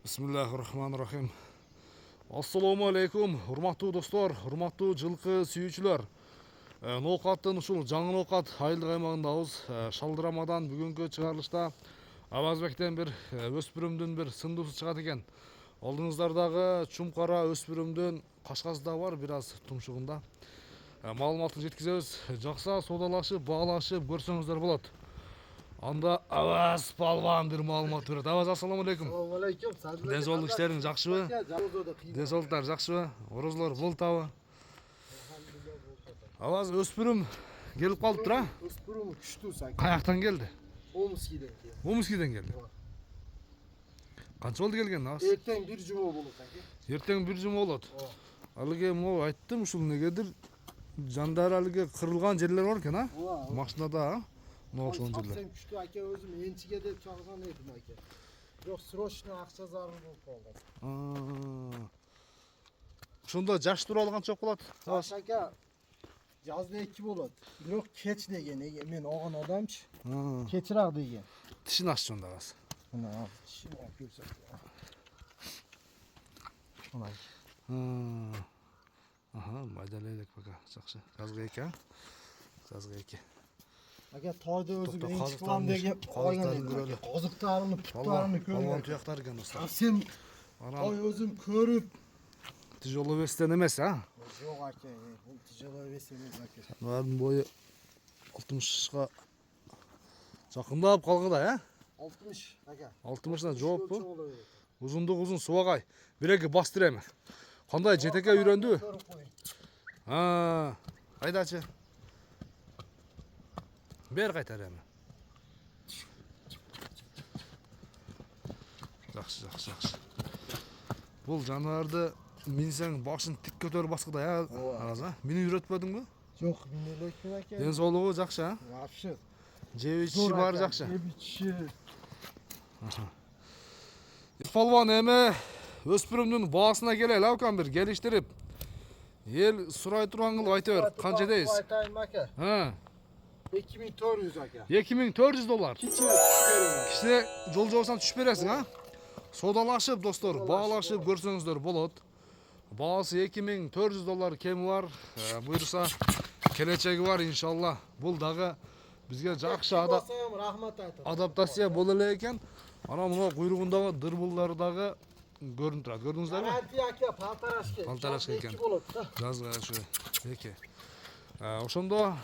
Bismillahirrahmanirrahim. Assalamu alaikum, урматтуу достор, урматтуу жылкы сүйүүчүлөр. Ноокаттын ушул жаңы ноокат айылдык аймагындабыз. Шалдырамадан бүгүнкү чыгарылышта Абазбектен бир өспүрүмдүн бир сындуусу чыгат экен. Алдыңыздардагы чумкара өспүрүмдүн кашкасы да бар, бир аз тумшугунда. Маалыматын жеткизебиз. Жакса соодалашып, баалашып көрсөңүздөр болот. Анда Абаз Палван бир маалымат берет. Абаз, ассаламу алейкум. Assalomu alaykum. Денсаулык иштериң жакшыбы? Денсаулыктар жакшыбы? Орозолор болтабы? Абаз өспүрүм келип калыптыр, а? Өспүрүм күчтүү саке. Каяктан келди? Омскийден келди. Омскийден келди. Канча болду келген, Абаз? Эртең бир жума болот саке. Эртең бир жума болот. Алыге могу айттым, ушул негедир жандары алыге кырылган жерлер бар экен, а? Машинада, а? Окшогон жерлер. Сен күчтүү аке, өзүм энчиге деп чалган эдим аке. Бирок срочно акча зарыл болуп калды. Ошондо жаш тууралуу канча болуп калат? Аке, жазда 2 болот. Бирок кеч деген, мен огон адамчы. Кечирак деген. Тишин аччы онда, Абаз. Мына тишин көрсөт. Мына. Майдалай элек пока. Жакшы. Жазга 2, а? Жазга 2. Аке, тойда өзүм энчи кылам деген казыктарын көрөлү. Казыктарымды, путтарымды Палван көрүп. туяктар экен достор. Сен той өзүм көрүп. Тяжело вестен эмес, а? Жок аке, бул тяжело вес эмес аке. Алардын бою 60га жакындап калгыдай, а? 60 аке. 60на жооппу? Узундугу узун субагай. Бир-эки бастыр эми. Кандай жетекке үйрөндү? Кайдачы? Бер кайтар эми. Жакшы. Бул жаныбарды минсең башын тик көтөрүп баскыдай, а? Мени үйрөтпөдүңбү? Жок, мен элекпин аке. Денсаулыгы жакшы, а? Вообще. Жеп ичиши баары жакшы. Жеп ичиши. Палван, эми өспүрүмдүн баасына келели, акам бир келиштирип. Эл сурай турган кылып айта бер, канча дейсиз? Айтайын аке. 2400 аке. $2400. Кичине түшүп берем. Кичине жол жабасаң түшүп бересиң, а? Соодалашып, достор, баалашып көрсөңүздөр болот. Баасы $2400 кеми бар. Буйруса келечеги бар иншалла. Бул дагы бизге жакшы рахмат айтам. адаптация боло элек экен. Ана мына куйругундагы дырбулдар дагы көрүнүп турат. Көрдүңүздөрбү? Гарантия аке, палтарашке. Палтарашка экен. 2 болот да. Жазга ушу 2. Ошондо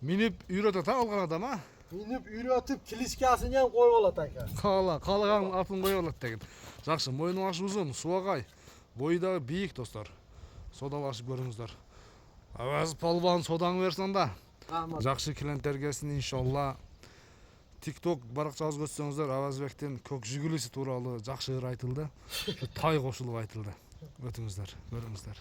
минип үйрөтөт алган адам, а? Минип үйрөтүп кличкасын эм коюп алат аке. Каалаган атын коюп алат деген. Жакшы, мойну башы узун, субагай. Бою дагы бийик, достор. Соодалашып көрүңүздөр. Абаз Палван содаңы берсин да. Рахмат. Жакшы клиенттер келсин иншалла. TikTok баракчабызга өтсөңүздөр, Абазбектин көк жүгүлүсү тууралуу жакшы ыр айтылды. Тай кошулуп айтылды. Өтүңүздөр, көрүңүздөр.